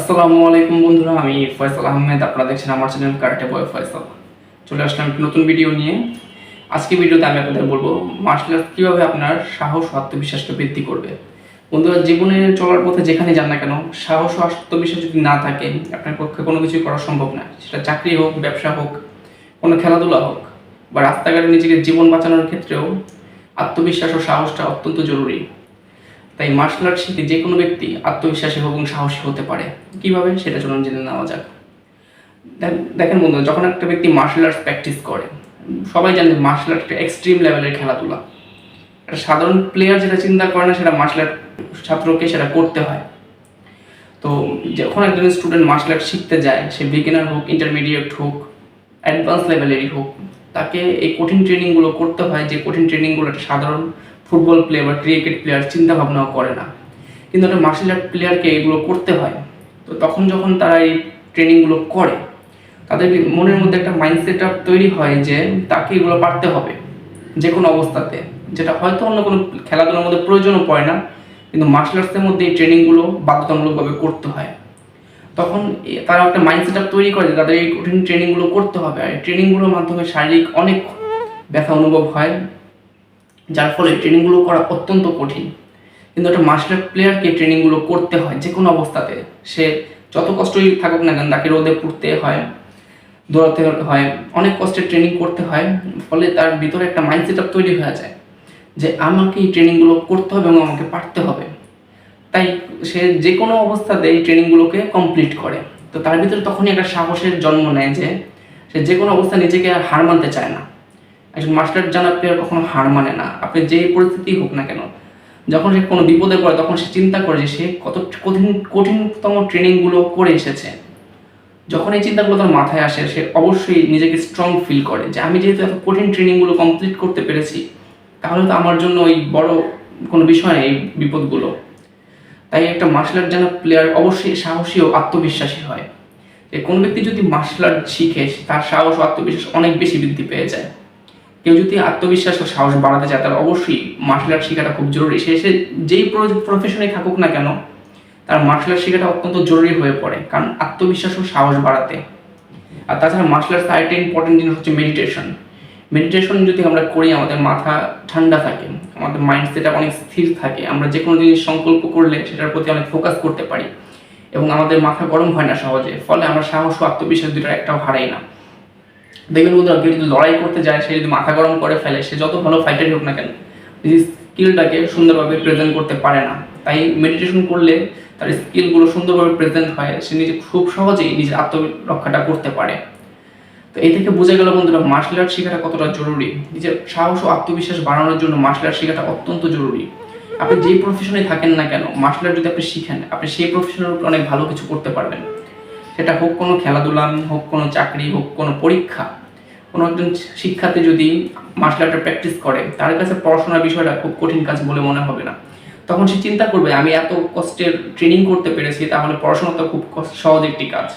আসসালামু আলাইকুম বন্ধুরা, আমি ফয়সাল আহমেদ। আপনারা দেখছেন আমার চ্যানেল কারাটে বয় ফয়সাল। চলে আসলাম একটি নতুন ভিডিও নিয়ে। আজকে ভিডিওতে আমি আপনাদের বলবো মার্শাল আর্ট কীভাবে আপনার সাহস ও আত্মবিশ্বাসকে বৃদ্ধি করবে। বন্ধুরা, জীবনে চলার পথে যেখানে যান না কেন, সাহস ও আত্মবিশ্বাস যদি না থাকে আপনার পক্ষে কোনো কিছুই করা সম্ভব না। সেটা চাকরি হোক, ব্যবসা হোক, কোনো খেলাধুলা হোক বা রাস্তাঘাটে নিজেকে জীবন বাঁচানোর ক্ষেত্রেও আত্মবিশ্বাস ও সাহসটা অত্যন্ত জরুরি। তাই মার্শাল আর্ট শিখে যে কোনো ব্যক্তি আত্মবিশ্বাসী এবং সাহসী হতে পারে। কীভাবে সেটা চলুন জেনে নেওয়া যাক। দেখেন বন্ধুরা, যখন একটা ব্যক্তি মার্শাল আর্টস প্র্যাকটিস করে, সবাই জানে মার্শাল আর্ট একটা এক্সট্রিম লেভেলের খেলাধুলা। একটা সাধারণ প্লেয়ার যেটা চিন্তা করে না, সেটা মার্শাল আর্ট ছাত্রকে সেটা করতে হয়। তো যখন একজন স্টুডেন্ট মার্শাল আর্ট শিখতে যায়, সে বিগিনার হোক, ইন্টারমিডিয়েট হোক, অ্যাডভান্স লেভেলেরই হোক, তাকে এই কঠিন ট্রেনিংগুলো করতে হয়। যে কঠিন ট্রেনিংগুলো একটা সাধারণ ফুটবল প্লেয়ার বা ক্রিকেট প্লেয়ার চিন্তা ভাবনাও করে না, কিন্তু একটা মার্শাল আর্ট প্লেয়ারকে এগুলো করতে হয়। তো তখন যখন তারা এই ট্রেনিংগুলো করে, তাদের মনের মধ্যে একটা মাইন্ডসেট তৈরি হয় যে তাকে এগুলো পারতে হবে যে কোনো অবস্থাতে, যেটা হয়তো অন্য কোনো খেলাধুলার মধ্যে প্রয়োজনও পড়ে না, কিন্তু মার্শাল আর্টসের মধ্যে এই ট্রেনিংগুলো বাধ্যতামূলকভাবে করতে হয়। তখন তারা একটা মাইন্ডসেট তৈরি করে যে তাদের এই কঠিন ট্রেনিংগুলো করতে হবে। আর এই ট্রেনিংগুলোর মাধ্যমে শারীরিক অনেক ব্যথা অনুভব হয়, যার ফলে ট্রেনিংগুলো করা অত্যন্ত কঠিন। কিন্তু একটা মার্শাল আর্ট প্লেয়ারকে ট্রেনিংগুলো করতে হয় যে কোনো অবস্থাতে। সে যত কষ্টই থাকুক না কেন, তাকে রোদে পুড়তে হয়, দৌড়াতে হয়, অনেক কষ্টের ট্রেনিং করতে হয়। ফলে তার ভিতরে একটা মাইন্ডসেট তৈরি হয়ে যায় যে আমাকে এই ট্রেনিংগুলো করতে হবে এবং আমাকে পারতে হবে। তাই সে যে কোনো অবস্থাতে এই ট্রেনিংগুলোকে কমপ্লিট করে। তো তার ভিতরে তখনই একটা সাহসের জন্ম নেয় যে সে যে কোনো অবস্থায় নিজেকে হার মানতে চায় না। একজন মার্শাল আর্ট জানা প্লেয়ার কখনো হার মানে না, আপনি যে পরিস্থিতি হোক না কেন। যখন সে কোনো বিপদে পড়ে, তখন সে চিন্তা করে যে সে কত কঠিনতম ট্রেনিংগুলো করে এসেছে। যখন এই চিন্তাগুলো তার মাথায় আসে, সে অবশ্যই নিজেকে স্ট্রং ফিল করে যে আমি যেহেতু এত কঠিন ট্রেনিংগুলো কমপ্লিট করতে পেরেছি, তাহলে তো আমার জন্য ওই বড় কোনো বিষয় নেই এই বিপদগুলো। তাই একটা মার্শাল আর্ট জানা প্লেয়ার অবশ্যই সাহসী ও আত্মবিশ্বাসী হয়। যে কোনো ব্যক্তি যদি মার্শাল আর্ট শিখে, তার সাহস ও আত্মবিশ্বাস অনেক বেশি বৃদ্ধি পেয়ে যায়। কেউ যদি আত্মবিশ্বাস ও সাহস বাড়াতে চায়, তার অবশ্যই মার্শাল আর্ট শেখাটা খুব জরুরি। সে যেই প্রফেশনে থাকুক না কেন, তার মার্শাল আর্ট শেখাটা অত্যন্ত জরুরি হয়ে পড়ে, কারণ আত্মবিশ্বাস ও সাহস বাড়াতে। আর তাছাড়া মার্শাল আর্টস আরেকটা ইম্পর্টেন্ট জিনিস হচ্ছে মেডিটেশন। মেডিটেশন যদি আমরা করি, আমাদের মাথা ঠান্ডা থাকে, আমাদের মাইন্ডসেট অনেক স্থির থাকে, আমরা যে কোনো জিনিস সংকল্প করলে সেটার প্রতি অনেক ফোকাস করতে পারি এবং আমাদের মাথা গরম হয় না সহজে। ফলে আমরা সাহস ও আত্মবিশ্বাস দুটো একটাও হারাই না। দেখবেন বন্ধুরা, কেউ যদি লড়াই করতে যায়, সে যদি মাথা গরম করে ফেলে, সে যত ভালো ফাইটারই হোক না কেন, নিজের স্কিলটাকে সুন্দরভাবে প্রেজেন্ট করতে পারে না। তাই মেডিটেশন করলে তার স্কিলগুলো সুন্দরভাবে প্রেজেন্ট হয়, সে নিজে খুব সহজেই নিজের আত্মরক্ষাটা করতে পারে। তো এই থেকে বোঝা গেল বন্ধুরা, মার্শাল আর্ট শেখাটা কতটা জরুরি। নিজের সাহস ও আত্মবিশ্বাস বাড়ানোর জন্য মার্শাল আর্ট শেখাটা অত্যন্ত জরুরি। আপনি যেই প্রফেশনে থাকেন না কেন, মার্শাল আর্ট যদি আপনি শিখেন, আপনি সেই প্রফেশনের উপর অনেক ভালো কিছু করতে পারবেন। সেটা হোক কোনো খেলাধুলা, হোক কোনো চাকরি, হোক কোনো পরীক্ষা। কোনো একজন শিক্ষার্থী যদি মার্শাল আর্টের প্র্যাকটিস করে, তার কাছে পড়াশোনার বিষয়টা খুব কঠিন কাজ বলে মনে হবে না। তখন সে চিন্তা করবে, আমি এত কষ্টের ট্রেনিং করতে পেরেছি, তাহলে পড়াশোনা তো খুব সহজ একটি কাজ।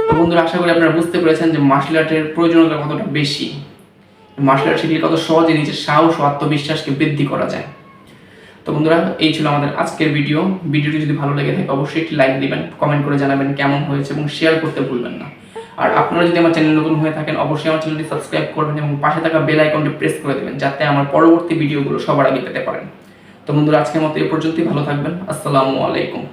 তো বন্ধুরা, আশা করি আপনারা বুঝতে পেরেছেন যে মার্শাল আর্টের প্রয়োজনীয়তা কতটা বেশি। মার্শাল আর্ট শিখলে কত সহজে নিজের সাহস ও আত্মবিশ্বাসকে বৃদ্ধি করা যায়। তো বন্ধুরা, এই ছিল আমাদের আজকের ভিডিওটি যদি ভালো লেগে থাকে অবশ্যই একটি লাইক দিবেন, কমেন্ট করে জানাবেন কেমন হয়েছে এবং শেয়ার করতে ভুলবেন না। আর আপনারা যদি আমার চ্যানেল নতুন হয়ে থাকেন, অবশ্যই আমার চ্যানেলটি সাবস্ক্রাইব করবেন এবং পাশে থাকা বেল আইকনটি প্রেস করে দেবেন, যাতে আমার পরবর্তী ভিডিওগুলো সবার আগে পেতে পারেন। তো বন্ধুরা, আজকের মতো এই পর্যন্তই। ভালো থাকবেন। আসসালামু আলাইকুম।